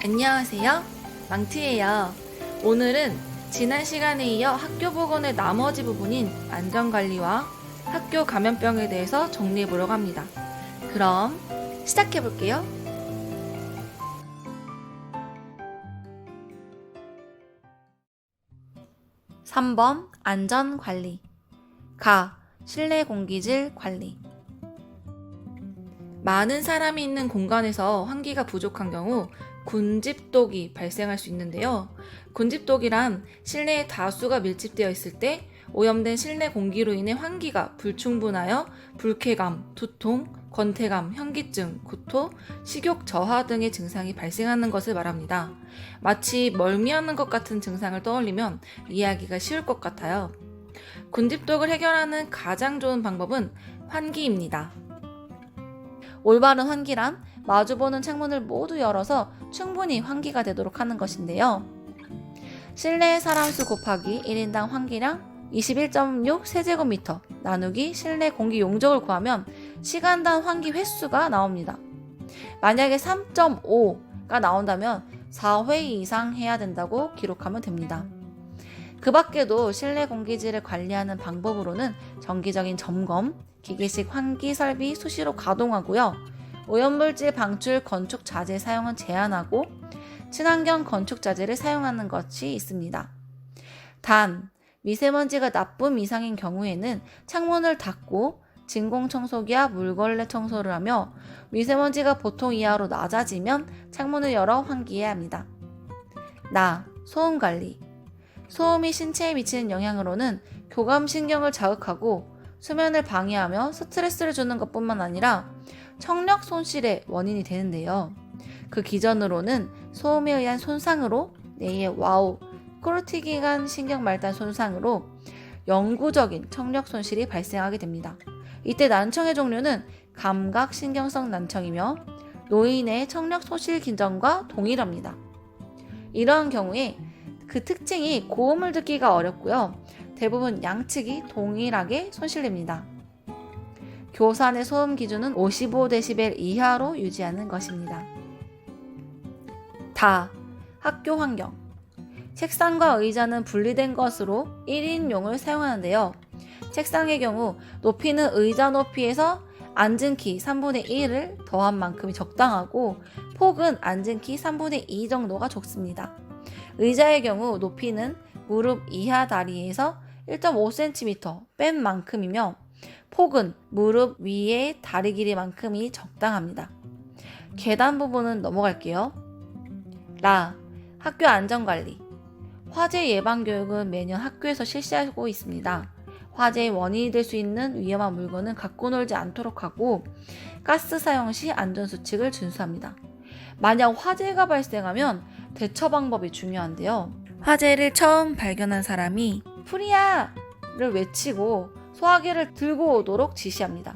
안녕하세요. 망트예요. 오늘은 지난 시간에 이어 학교 보건의 나머지 부분인 안전관리와 학교 감염병에 대해서 정리해보려고 합니다. 그럼 시작해볼게요. 3번 안전관리. 실내 공기질 관리. 많은 사람이 있는 공간에서 환기가 부족한 경우 군집독이 발생할 수 있는데요. 군집독이란 실내에 다수가 밀집되어 있을 때 오염된 실내 공기로 인해 환기가 불충분하여 불쾌감, 두통, 권태감, 현기증, 구토, 식욕 저하 등의 증상이 발생하는 것을 말합니다. 마치 멀미하는 것 같은 증상을 떠올리면 이해하기가 쉬울 것 같아요. 군집독을 해결하는 가장 좋은 방법은 환기입니다. 올바른 환기란 마주보는 창문을 모두 열어서 충분히 환기가 되도록 하는 것인데요. 실내 사람수 곱하기 1인당 환기량 21.6 세제곱미터 나누기 실내 공기 용적을 구하면 시간당 환기 횟수가 나옵니다. 만약에 3.5가 나온다면 4회 이상 해야 된다고 기록하면 됩니다. 그 밖에도 실내 공기질을 관리하는 방법으로는 정기적인 점검, 기계식 환기 설비 수시로 가동하고요. 오염물질 방출 건축 자재 사용은 제한하고 친환경 건축 자재를 사용하는 것이 있습니다. 단, 미세먼지가 나쁨 이상인 경우에는 창문을 닫고 진공청소기와 물걸레 청소를 하며 미세먼지가 보통 이하로 낮아지면 창문을 열어 환기해야 합니다. 소음관리. 소음이 신체에 미치는 영향으로는 교감신경을 자극하고 수면을 방해하며 스트레스를 주는 것뿐만 아니라 청력 손실의 원인이 되는데요. 그 기전으로는 소음에 의한 손상으로 뇌의 코르티기간 신경 말단 손상으로 영구적인 청력 손실이 발생하게 됩니다. 이때 난청의 종류는 감각신경성 난청이며 노인의 청력 손실 기전과 동일합니다. 이러한 경우에 그 특징이 고음을 듣기가 어렵고요. 대부분 양측이 동일하게 손실됩니다. 교산의 소음 기준은 55dB 이하로 유지하는 것입니다. 학교 환경. 책상과 의자는 분리된 것으로 1인용을 사용하는데요. 책상의 경우 높이는 의자 높이에서 앉은 키 3분의 1을 더한 만큼이 적당하고 폭은 앉은 키 3분의 2 정도가 좋습니다. 의자의 경우 높이는 무릎 이하 다리에서 1.5cm 뺀 만큼이며 폭은 무릎 위의 다리 길이만큼이 적당합니다. 계단 부분은 넘어갈게요. 학교 안전관리. 화재 예방 교육은 매년 학교에서 실시하고 있습니다. 화재의 원인이 될 수 있는 위험한 물건은 갖고 놀지 않도록 하고 가스 사용 시 안전수칙을 준수합니다. 만약 화재가 발생하면 대처 방법이 중요한데요. 화재를 처음 발견한 사람이 불이야를 외치고 소화기를 들고 오도록 지시합니다.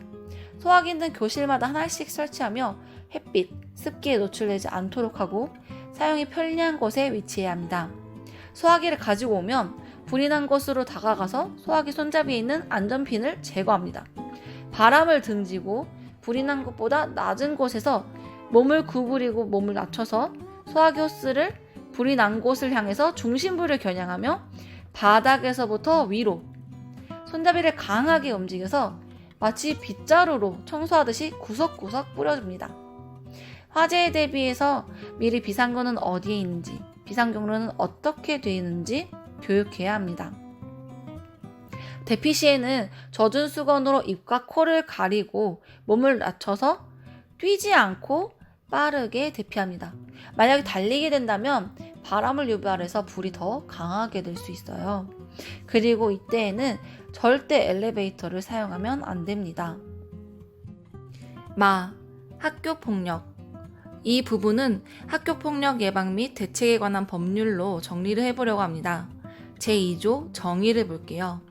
소화기는 교실마다 하나씩 설치하며 햇빛, 습기에 노출되지 않도록 하고 사용이 편리한 곳에 위치해야 합니다. 소화기를 가지고 오면 불이 난 곳으로 다가가서 소화기 손잡이에 있는 안전핀을 제거합니다. 바람을 등지고 불이 난 곳보다 낮은 곳에서 몸을 구부리고 몸을 낮춰서 소화기 호스를 불이 난 곳을 향해서 중심부를 겨냥하며 바닥에서부터 위로 손잡이를 강하게 움직여서 마치 빗자루로 청소하듯이 구석구석 뿌려줍니다. 화재에 대비해서 미리 비상구는 어디에 있는지, 비상경로는 어떻게 되는지 교육해야 합니다. 대피 시에는 젖은 수건으로 입과 코를 가리고 몸을 낮춰서 뛰지 않고 빠르게 대피합니다. 만약에 달리게 된다면 바람을 유발해서 불이 더 강하게 될 수 있어요. 그리고 이때에는 절대 엘리베이터를 사용하면 안 됩니다. 학교폭력. 이 부분은 학교폭력 예방 및 대책에 관한 법률로 정리를 해보려고 합니다. 제2조 정의를 볼게요.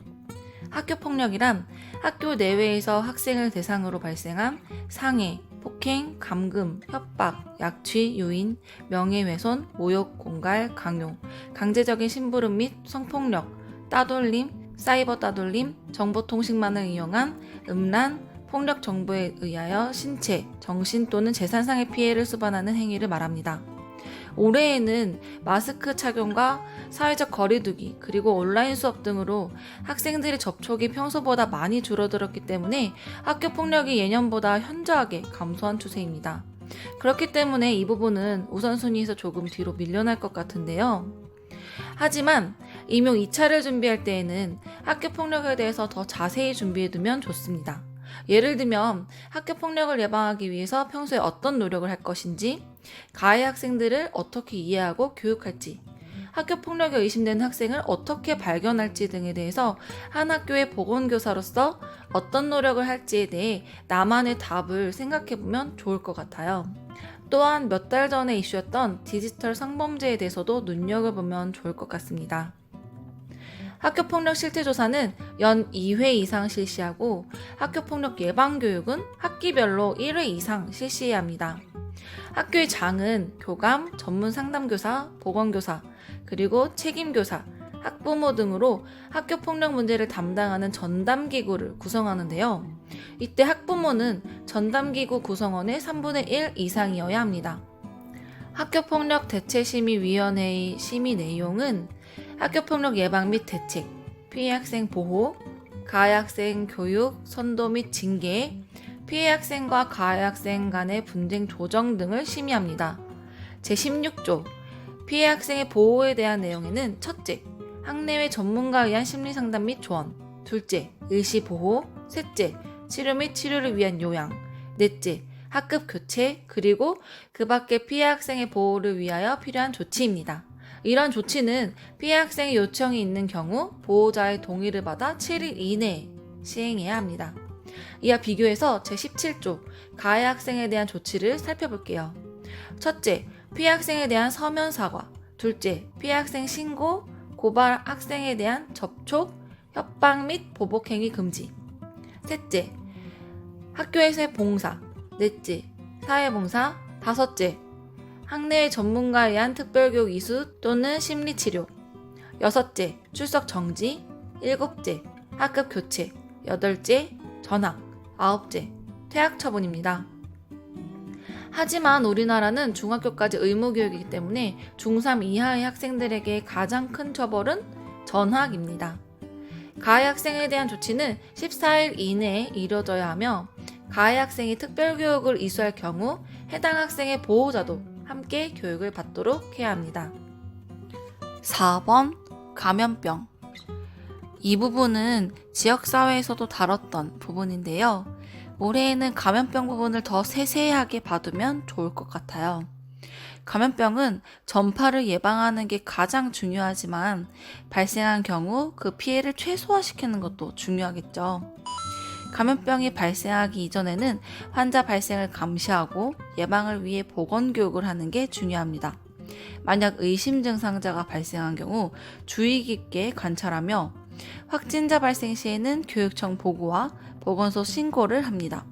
학교폭력이란 학교 내외에서 학생을 대상으로 발생한 상해, 폭행, 감금, 협박, 약취, 유인, 명예훼손, 모욕, 공갈, 강요, 강제적인 심부름 및 성폭력, 따돌림, 사이버 따돌림, 정보통신망을 이용한 음란, 폭력 정보에 의하여 신체, 정신 또는 재산상의 피해를 수반하는 행위를 말합니다. 올해에는 마스크 착용과 사회적 거리두기 그리고 온라인 수업 등으로 학생들의 접촉이 평소보다 많이 줄어들었기 때문에 학교 폭력이 예년보다 현저하게 감소한 추세입니다. 그렇기 때문에 이 부분은 우선순위에서 조금 뒤로 밀려날 것 같은데요. 하지만 임용 2차를 준비할 때에는 학교 폭력에 대해서 더 자세히 준비해두면 좋습니다. 예를 들면 학교 폭력을 예방하기 위해서 평소에 어떤 노력을 할 것인지, 가해 학생들을 어떻게 이해하고 교육할지, 학교 폭력에 의심되는 학생을 어떻게 발견할지 등에 대해서 한 학교의 보건교사로서 어떤 노력을 할지에 대해 나만의 답을 생각해보면 좋을 것 같아요. 또한 몇 달 전에 이슈였던 디지털 성범죄에 대해서도 눈여겨보면 좋을 것 같습니다. 학교폭력 실태조사는 연 2회 이상 실시하고 학교폭력 예방교육은 학기별로 1회 이상 실시해야 합니다. 학교의 장은 교감, 전문상담교사, 보건교사, 그리고 책임교사, 학부모 등으로 학교폭력 문제를 담당하는 전담기구를 구성하는데요. 이때 학부모는 전담기구 구성원의 3분의 1 이상이어야 합니다. 학교폭력 대책심의위원회의 심의 내용은 학교폭력 예방 및 대책, 피해 학생 보호, 가해 학생 교육, 선도 및 징계, 피해 학생과 가해 학생 간의 분쟁 조정 등을 심의합니다. 제16조 피해 학생의 보호에 대한 내용에는 첫째, 학내외 전문가에 의한 심리상담 및 조언, 둘째, 일시 보호, 셋째, 치료 및 치료를 위한 요양, 넷째, 학급 교체, 그리고 그 밖의 피해 학생의 보호를 위하여 필요한 조치입니다. 이런 조치는 피해 학생의 요청이 있는 경우 보호자의 동의를 받아 7일 이내에 시행해야 합니다. 이와 비교해서 제17조 가해 학생에 대한 조치를 살펴볼게요. 첫째, 피해 학생에 대한 서면 사과, 둘째, 피해 학생 신고, 고발 학생에 대한 접촉, 협박 및 보복 행위 금지, 셋째, 학교에서의 봉사, 넷째, 사회봉사, 다섯째, 학내외 전문가에 의한 특별교육 이수 또는 심리치료, 여섯째, 출석 정지, 일곱째, 학급 교체, 여덟째, 전학, 아홉째, 퇴학 처분입니다. 하지만 우리나라는 중학교까지 의무교육이기 때문에 중3 이하의 학생들에게 가장 큰 처벌은 전학입니다. 가해 학생에 대한 조치는 14일 이내에 이뤄져야 하며 가해 학생이 특별교육을 이수할 경우 해당 학생의 보호자도 함께 교육을 받도록 해야 합니다. 4번 감염병. 이 부분은 지역사회에서도 다뤘던 부분인데요. 올해에는 감염병 부분을 더 세세하게 봐두면 좋을 것 같아요. 감염병은 전파를 예방하는 게 가장 중요하지만 발생한 경우 그 피해를 최소화시키는 것도 중요하겠죠. 감염병이 발생하기 이전에는 환자 발생을 감시하고 예방을 위해 보건교육을 하는 게 중요합니다. 만약 의심 증상자가 발생한 경우 주의 깊게 관찰하며 확진자 발생 시에는 교육청 보고와 보건소 신고를 합니다.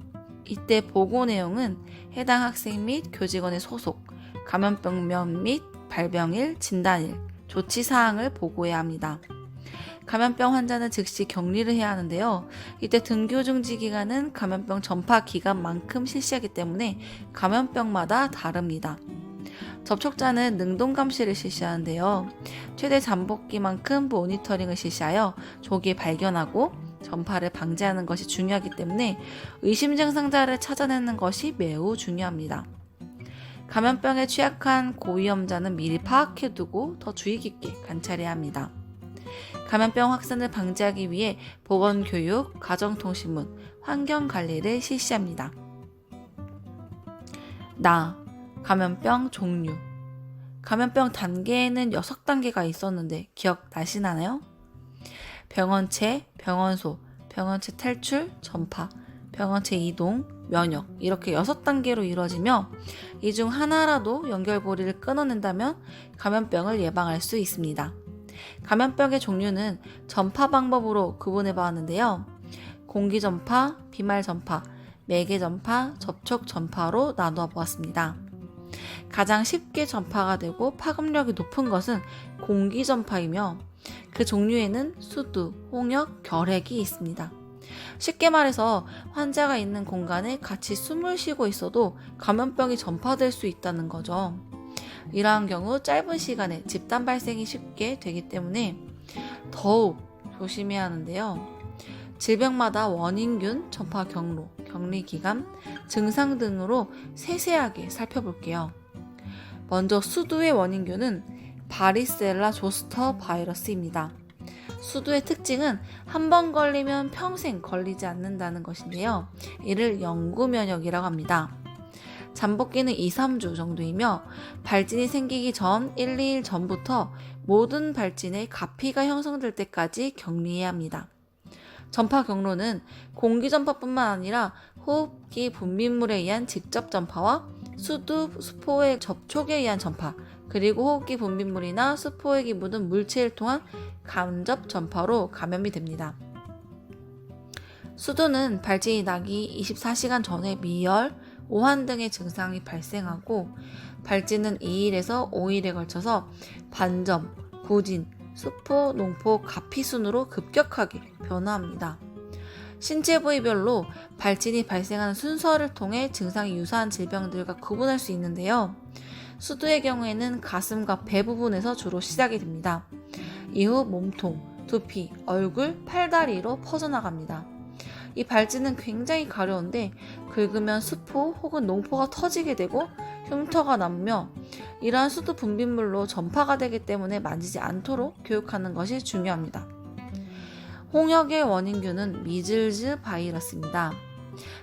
이때 보고 내용은 해당 학생 및 교직원의 소속, 감염병명 및 발병일, 진단일, 조치사항을 보고해야 합니다. 감염병 환자는 즉시 격리를 해야 하는데요. 이때 등교 중지 기간은 감염병 전파 기간만큼 실시하기 때문에 감염병마다 다릅니다. 접촉자는 능동감시를 실시하는데요. 최대 잠복기만큼 모니터링을 실시하여 조기에 발견하고 전파를 방지하는 것이 중요하기 때문에 의심 증상자를 찾아내는 것이 매우 중요합니다. 감염병에 취약한 고위험자는 미리 파악해두고 더 주의 깊게 관찰해야 합니다. 감염병 확산을 방지하기 위해 보건교육, 가정통신문, 환경관리를 실시합니다. 감염병 종류. 감염병 단계에는 6단계가 있었는데 기억나시나요? 병원체, 병원소, 병원체 탈출, 전파, 병원체 이동, 면역 이렇게 6단계로 이루어지며 이 중 하나라도 연결고리를 끊어낸다면 감염병을 예방할 수 있습니다. 감염병의 종류는 전파 방법으로 구분해 보았는데요. 공기전파, 비말전파, 매개전파, 접촉전파로 나누어 보았습니다. 가장 쉽게 전파가 되고 파급력이 높은 것은 공기전파이며 그 종류에는 수두, 홍역, 결핵이 있습니다. 쉽게 말해서 환자가 있는 공간에 같이 숨을 쉬고 있어도 감염병이 전파될 수 있다는 거죠. 이러한 경우 짧은 시간에 집단 발생이 쉽게 되기 때문에 더욱 조심해야 하는데요. 질병마다 원인균, 전파 경로, 격리 기간, 증상 등으로 세세하게 살펴볼게요. 먼저 수두의 원인균은 바리셀라 조스터 바이러스입니다. 수두의 특징은 한 번 걸리면 평생 걸리지 않는다는 것인데요. 이를 영구 면역이라고 합니다. 잠복기는 2, 3주 정도이며 발진이 생기기 전 1, 2일 전부터 모든 발진에 가피가 형성될 때까지 격리해야 합니다. 전파 경로는 공기 전파뿐만 아니라 호흡기 분비물에 의한 직접 전파와 수두, 수포의 접촉에 의한 전파, 그리고 호흡기 분비물이나 수포액이 묻은 물체를 통한 간접 전파로 감염이 됩니다. 수두는 발진이 나기 24시간 전에 미열, 오한 등의 증상이 발생하고 발진은 2일에서 5일에 걸쳐서 반점, 구진, 수포, 농포, 가피 순으로 급격하게 변화합니다. 신체 부위별로 발진이 발생하는 순서를 통해 증상이 유사한 질병들과 구분할 수 있는데요. 수두의 경우에는 가슴과 배 부분에서 주로 시작이 됩니다. 이후 몸통, 두피, 얼굴, 팔다리로 퍼져나갑니다. 이 발진은 굉장히 가려운데 긁으면 수포 혹은 농포가 터지게 되고 흉터가 남으며 이러한 수두 분비물로 전파가 되기 때문에 만지지 않도록 교육하는 것이 중요합니다. 홍역의 원인균은 미즐즈 바이러스입니다.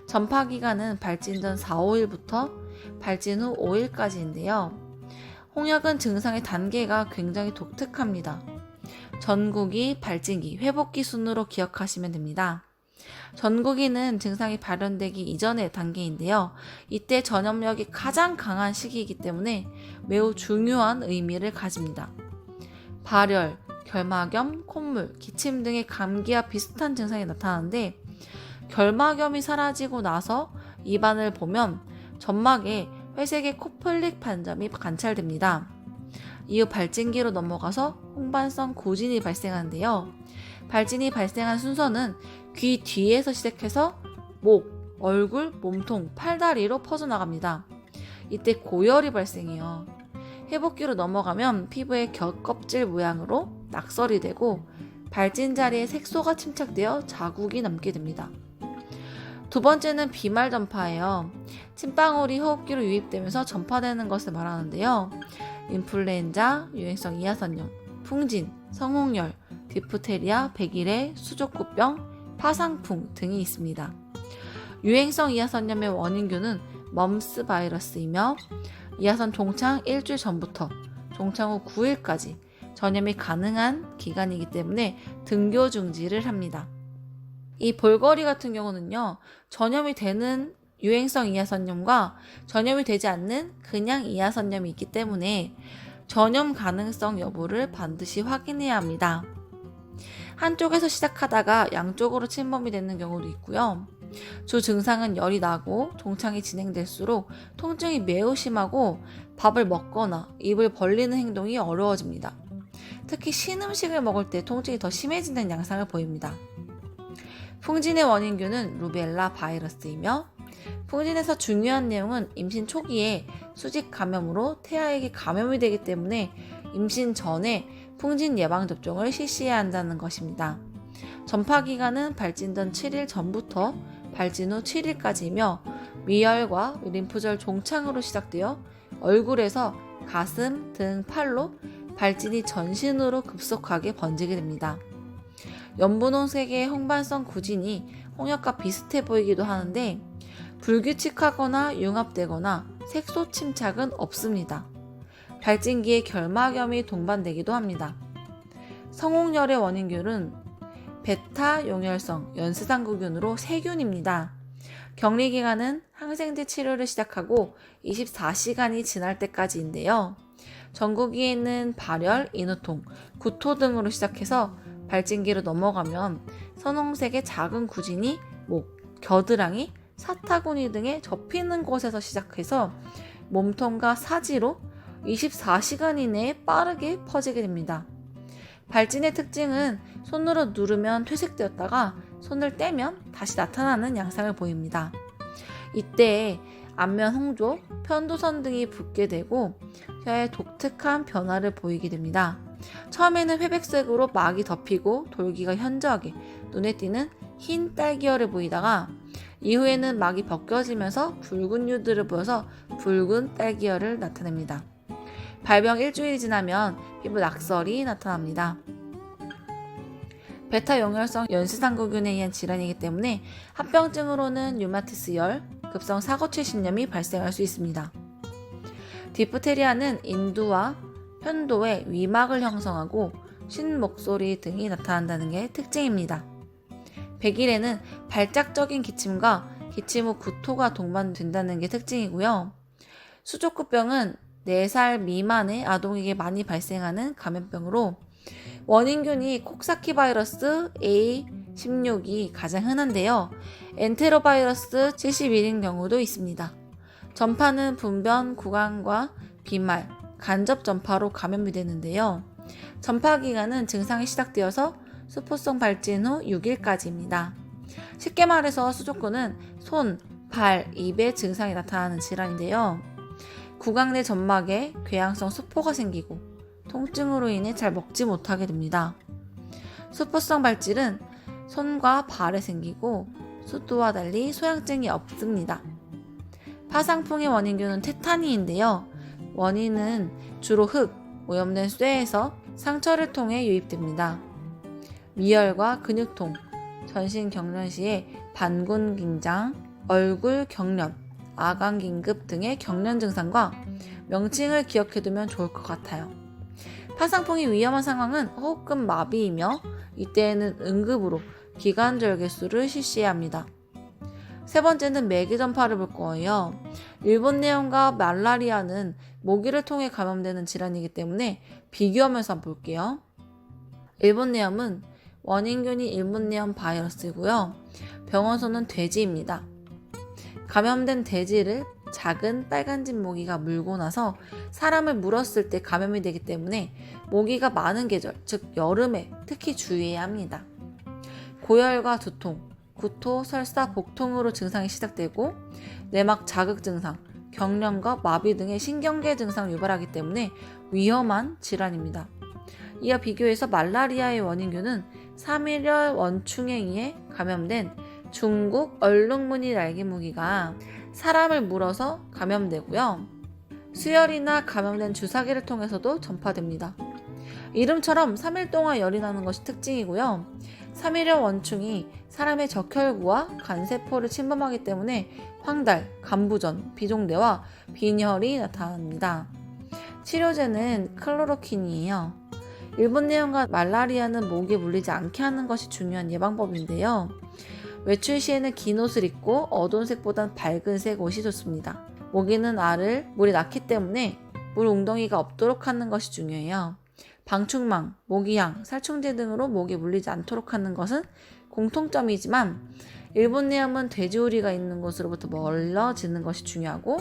전파 기간은 발진 전 4, 5일부터 발진 후 5일까지인데요. 홍역은 증상의 단계가 굉장히 독특합니다. 전구기, 발진기, 회복기 순으로 기억하시면 됩니다. 전구기는 증상이 발현되기 이전의 단계인데요. 이때 전염력이 가장 강한 시기이기 때문에 매우 중요한 의미를 가집니다. 발열, 결막염, 콧물, 기침 등의 감기와 비슷한 증상이 나타나는데 결막염이 사라지고 나서 입안을 보면 점막에 회색의 코플릭 반점이 관찰됩니다. 이후 발진기로 넘어가서 홍반성 구진이 발생하는데요. 발진이 발생한 순서는 귀 뒤에서 시작해서 목, 얼굴, 몸통, 팔다리로 퍼져나갑니다. 이때 고열이 발생해요. 회복기로 넘어가면 피부의 겹껍질 모양으로 낙설이 되고 발진 자리에 색소가 침착되어 자국이 남게 됩니다. 두 번째는 비말 전파예요. 침방울이 호흡기로 유입되면서 전파되는 것을 말하는데요. 인플루엔자, 유행성 이하선염, 풍진, 성홍열, 디프테리아, 백일해, 수족구병, 파상풍 등이 있습니다. 유행성 이하선염의 원인균은 멈스 바이러스이며 이하선 종창 일주일 전부터 종창 후 9일까지 전염이 가능한 기간이기 때문에 등교 중지를 합니다. 이 볼거리 같은 경우는요, 전염이 되는 유행성 이하선염과 전염이 되지 않는 그냥 이하선염이 있기 때문에 전염 가능성 여부를 반드시 확인해야 합니다. 한쪽에서 시작하다가 양쪽으로 침범이 되는 경우도 있고요. 주 증상은 열이 나고 종창이 진행될수록 통증이 매우 심하고 밥을 먹거나 입을 벌리는 행동이 어려워집니다. 특히 신음식을 먹을 때 통증이 더 심해지는 양상을 보입니다. 풍진의 원인균은 루벨라 바이러스이며 풍진에서 중요한 내용은 임신 초기에 수직 감염으로 태아에게 감염이 되기 때문에 임신 전에 풍진 예방접종을 실시해야 한다는 것입니다. 전파 기간은 발진 전 7일 전부터 발진 후 7일까지이며 미열과 림프절 종창으로 시작되어 얼굴에서 가슴, 등, 팔로 발진이 전신으로 급속하게 번지게 됩니다. 연분홍색의 홍반성 구진이 홍역과 비슷해 보이기도 하는데 불규칙하거나 융합되거나 색소 침착은 없습니다. 발진기에 결막염이 동반되기도 합니다. 성홍열의 원인균은 베타 용혈성 연쇄상구균으로 세균입니다. 격리기간은 항생제 치료를 시작하고 24시간이 지날 때까지인데요. 전구기에는 발열, 인후통, 구토 등으로 시작해서 발진기로 넘어가면 선홍색의 작은 구진이 목, 겨드랑이, 사타구니 등에 접히는 곳에서 시작해서 몸통과 사지로 24시간 이내에 빠르게 퍼지게 됩니다. 발진의 특징은 손으로 누르면 퇴색되었다가 손을 떼면 다시 나타나는 양상을 보입니다. 이때 안면 홍조, 편도선 등이 붓게 되고 혀에 독특한 변화를 보이게 됩니다. 처음에는 회백색으로 막이 덮이고 돌기가 현저하게 눈에 띄는 흰 딸기열을 보이다가 이후에는 막이 벗겨지면서 붉은 유들을 보여서 붉은 딸기열을 나타냅니다. 발병 일주일이 지나면 피부 낙설이 나타납니다. 베타 용혈성 연쇄상구균에 의한 질환이기 때문에 합병증으로는 류마티스열, 급성 사고체신염이 발생할 수 있습니다. 디프테리아는 인두와 편도에 위막을 형성하고 쉰 목소리 등이 나타난다는 게 특징입니다. 백일에는 발작적인 기침과 기침 후 구토가 동반된다는 게 특징이고요. 수족구병은 4살 미만의 아동에게 많이 발생하는 감염병으로 원인균이 콕사키 바이러스 A16이 가장 흔한데요. 엔테로바이러스 71인 경우도 있습니다. 전파는 분변, 구강과 비말, 간접 전파로 감염이 되는데요. 전파 기간은 증상이 시작되어서 수포성 발진 후 6일까지입니다. 쉽게 말해서 수족구는 손, 발, 입에 증상이 나타나는 질환인데요. 구강 내 점막에 궤양성 수포가 생기고 통증으로 인해 잘 먹지 못하게 됩니다. 수포성 발질은 손과 발에 생기고 수두와 달리 소양증이 없습니다. 파상풍의 원인균은 테타니인데요. 원인은 주로 흙, 오염된 쇠에서 상처를 통해 유입됩니다. 미열과 근육통, 전신 경련 시에 반군 긴장, 얼굴 경련, 아간 긴급 등의 경련 증상과 명칭을 기억해두면 좋을 것 같아요. 파상풍이 위험한 상황은 호흡근 마비이며 이때에는 응급으로 기관절개술을 실시해야 합니다. 세 번째는 매개 전파를 볼 거예요. 일본내염과 말라리아는 모기를 통해 감염되는 질환이기 때문에 비교하면서 한번 볼게요. 일본내염은 원인균이 일본내염 바이러스이고요. 병원소는 돼지입니다. 감염된 돼지를 작은 빨간집 모기가 물고 나서 사람을 물었을 때 감염이 되기 때문에 모기가 많은 계절, 즉 여름에 특히 주의해야 합니다. 고열과 두통, 구토, 설사, 복통으로 증상이 시작되고 내막 자극 증상, 경련과 마비 등의 신경계 증상을 유발하기 때문에 위험한 질환입니다. 이와 비교해서 말라리아의 원인균은 3일열 원충에 의해 감염된 중국 얼룩무늬 날개무기가 사람을 물어서 감염되고요. 수열이나 감염된 주사기를 통해서도 전파됩니다. 이름처럼 3일 동안 열이 나는 것이 특징이고요. 3일열 원충이 사람의 적혈구와 간세포를 침범하기 때문에 황달, 간부전, 비종대와 빈혈이 나타납니다. 치료제는 클로로킨이에요. 일본내염과 말라리아는 모기에 물리지 않게 하는 것이 중요한 예방법인데요. 외출 시에는 긴 옷을 입고 어두운 색보단 밝은 색 옷이 좋습니다. 모기는 알을 물에 낳기 때문에 물 웅덩이가 없도록 하는 것이 중요해요. 방충망, 모기향, 살충제 등으로 모기에 물리지 않도록 하는 것은 공통점이지만 일본내염은 돼지우리가 있는 곳으로부터 멀어지는 것이 중요하고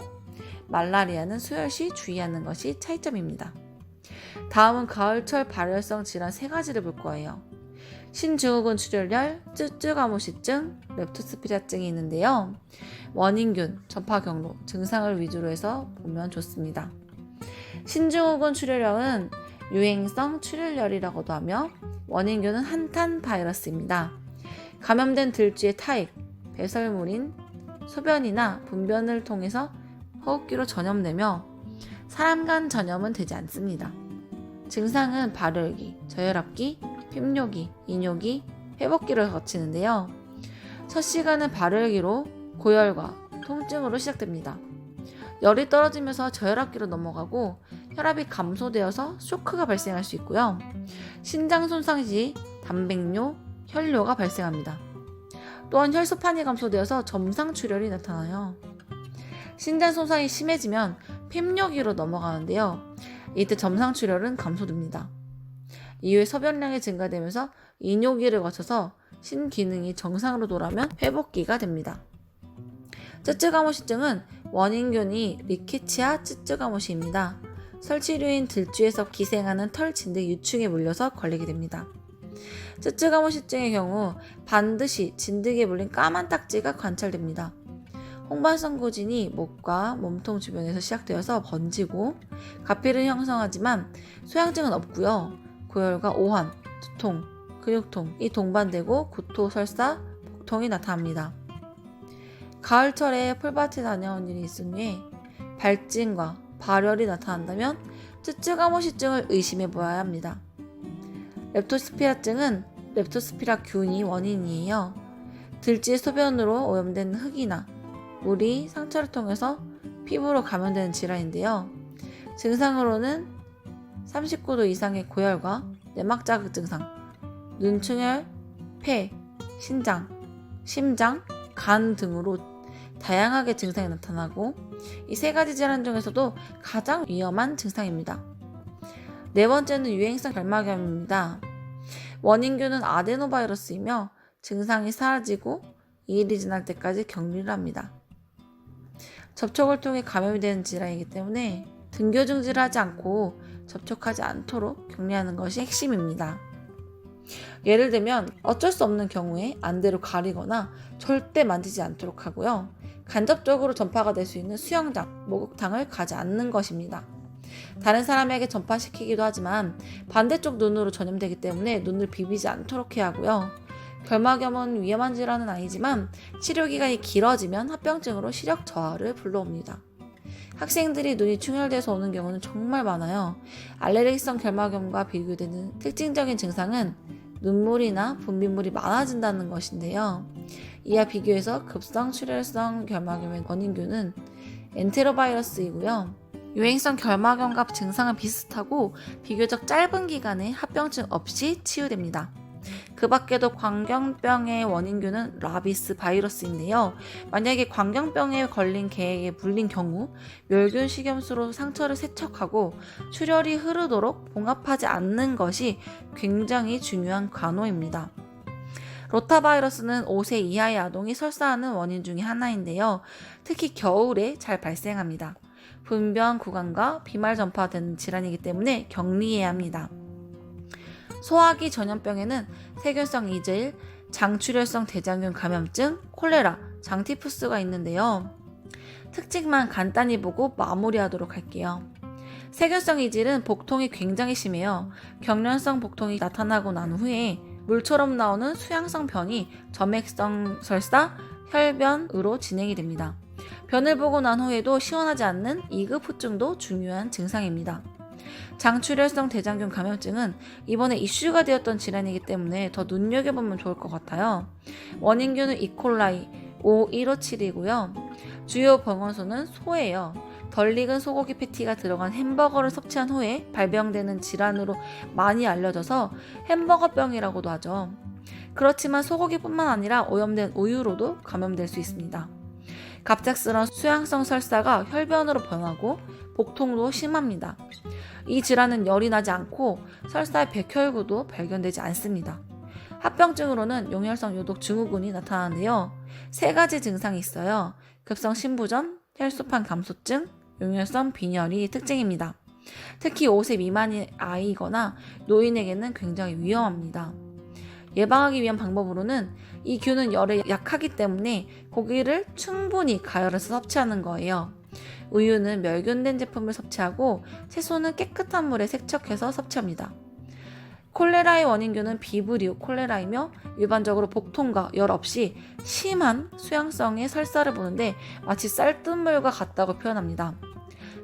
말라리아는 수혈 시 주의하는 것이 차이점입니다. 다음은 가을철 발열성 질환 3가지를 볼 거예요. 신증후군 출혈열, 쯔쯔가무시증, 렙토스피라증이 있는데요. 원인균, 전파 경로, 증상을 위주로 해서 보면 좋습니다. 신증후군 출혈열은 유행성 출혈열이라고도 하며 원인균은 한탄 바이러스입니다. 감염된 들쥐의 타액, 배설물인 소변이나 분변을 통해서 호흡기로 전염되며 사람 간 전염은 되지 않습니다. 증상은 발열기, 저혈압기, 핍뇨기, 이뇨기, 회복기를 거치는데요. 첫 시간은 발열기로 고열과 통증으로 시작됩니다. 열이 떨어지면서 저혈압기로 넘어가고 혈압이 감소되어서 쇼크가 발생할 수 있고요. 신장 손상 시 단백뇨, 혈뇨가 발생합니다. 또한 혈소판이 감소되어서 점상출혈이 나타나요. 신장 손상이 심해지면 핍뇨기로 넘어가는데요. 이때 점상출혈은 감소됩니다. 이후에 소변량이 증가되면서 이뇨기를 거쳐서 신기능이 정상으로 돌아오면 회복기가 됩니다. 쯔쯔가모시증은 원인균이 리케치아 쯔쯔가모시입니다. 설치류인 들쥐에서 기생하는 털 진드 유충에 물려서 걸리게 됩니다. 쯔쯔가모시증의 경우 반드시 진드기에 물린 까만 딱지가 관찰됩니다. 홍반성고진이 목과 몸통 주변에서 시작되어서 번지고 가피를 형성하지만 소양증은 없고요. 고열과 오한, 두통, 근육통이 동반되고 구토, 설사, 복통이 나타납니다. 가을철에 풀밭에 다녀온 일이 있은 후에 발진과 발열이 나타난다면 쯔쯔가모시증을 의심해 보아야 합니다. 렙토스피라증은 렙토스피라균이 원인이에요. 들쥐 소변으로 오염된 흙이나 물이 상처를 통해서 피부로 감염되는 질환인데요. 증상으로는 39도 이상의 고열과 내막 자극 증상, 눈충혈, 폐, 신장, 심장, 간 등으로 다양하게 증상이 나타나고 이 세 가지 질환 중에서도 가장 위험한 증상입니다. 네 번째는 유행성 결막염입니다. 원인균은 아데노바이러스이며 증상이 사라지고 2일이 지날 때까지 격리를 합니다. 접촉을 통해 감염이 되는 질환이기 때문에 등교중지를 하지 않고 접촉하지 않도록 격리하는 것이 핵심입니다. 예를 들면 어쩔 수 없는 경우에 안대로 가리거나 절대 만지지 않도록 하고요. 간접적으로 전파가 될 수 있는 수영장, 목욕탕을 가지 않는 것입니다. 다른 사람에게 전파시키기도 하지만 반대쪽 눈으로 전염되기 때문에 눈을 비비지 않도록 해야 하고요. 결막염은 위험한 질환은 아니지만 치료기간이 길어지면 합병증으로 시력 저하를 불러옵니다. 학생들이 눈이 충혈돼서 오는 경우는 정말 많아요. 알레르기성 결막염과 비교되는 특징적인 증상은 눈물이나 분비물이 많아진다는 것인데요. 이와 비교해서 급성 출혈성 결막염의 원인균은 엔테로바이러스이고요. 유행성 결막염과 증상은 비슷하고 비교적 짧은 기간에 합병증 없이 치유됩니다. 그 밖에도 광견병의 원인균은 라비스 바이러스인데요. 만약에 광견병에 걸린 개에게 물린 경우 멸균 식염수로 상처를 세척하고 출혈이 흐르도록 봉합하지 않는 것이 굉장히 중요한 간호입니다. 로타바이러스는 5세 이하의 아동이 설사하는 원인 중에 하나인데요. 특히 겨울에 잘 발생합니다. 분변 구강과 비말 전파되는 질환이기 때문에 격리해야 합니다. 소화기 전염병에는 세균성 이질, 장출혈성 대장균 감염증, 콜레라, 장티푸스가 있는데요. 특징만 간단히 보고 마무리하도록 할게요. 세균성 이질은 복통이 굉장히 심해요. 경련성 복통이 나타나고 난 후에 물처럼 나오는 수양성 변이 점액성 설사, 혈변으로 진행이 됩니다. 변을 보고 난 후에도 시원하지 않는 2급 후증도 중요한 증상입니다. 장출혈성 대장균 감염증은 이번에 이슈가 되었던 질환이기 때문에 더 눈여겨보면 좋을 것 같아요. 원인균은 이콜라이 O157이고요. 주요 병원소는 소예요. 덜 익은 소고기 패티가 들어간 햄버거를 섭취한 후에 발병되는 질환으로 많이 알려져서 햄버거병이라고도 하죠. 그렇지만 소고기뿐만 아니라 오염된 우유로도 감염될 수 있습니다. 갑작스러운 수양성 설사가 혈변으로 변하고 복통도 심합니다. 이 질환은 열이 나지 않고 설사의 백혈구도 발견되지 않습니다. 합병증으로는 용혈성 요독 증후군이 나타나는데요. 세 가지 증상이 있어요. 급성 신부전, 혈소판 감소증, 용혈성 빈혈이 특징입니다. 특히 5세 미만의 아이거나 노인에게는 굉장히 위험합니다. 예방하기 위한 방법으로는 이 균은 열에 약하기 때문에 고기를 충분히 가열해서 섭취하는 거예요. 우유는 멸균된 제품을 섭취하고 채소는 깨끗한 물에 세척해서 섭취합니다. 콜레라의 원인균은 비브리오 콜레라이며 일반적으로 복통과 열 없이 심한 수양성의 설사를 보는데 마치 쌀뜨물과 같다고 표현합니다.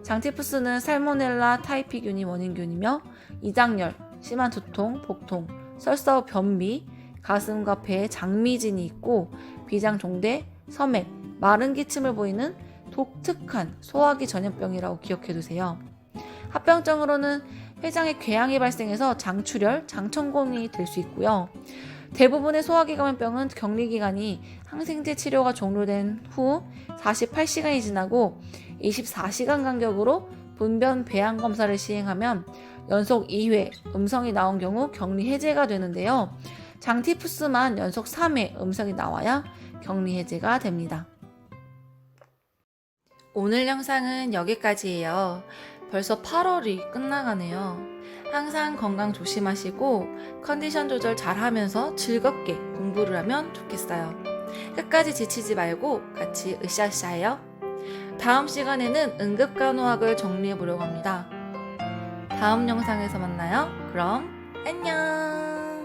장티푸스는 살모넬라 타이피균이 원인균이며 이장열, 심한 두통, 복통, 설사 후 변비, 가슴과 배에 장미진이 있고 비장종대, 섬액, 마른 기침을 보이는 독특한 소화기 전염병이라고 기억해두세요. 합병증으로는 췌장에 궤양이 발생해서 장출혈, 장천공이 될 수 있고요. 대부분의 소화기 감염병은 격리기간이 항생제 치료가 종료된 후 48시간이 지나고 24시간 간격으로 분변 배양 검사를 시행하면 연속 2회 음성이 나온 경우 격리 해제가 되는데요. 장티푸스만 연속 3회 음성이 나와야 격리 해제가 됩니다. 오늘 영상은 여기까지예요. 벌써 8월이 끝나가네요. 항상 건강 조심하시고 컨디션 조절 잘 하면서 즐겁게 공부를 하면 좋겠어요. 끝까지 지치지 말고 같이 으쌰으쌰해요. 다음 시간에는 응급간호학을 정리해 보려고 합니다. 다음 영상에서 만나요. 그럼 안녕.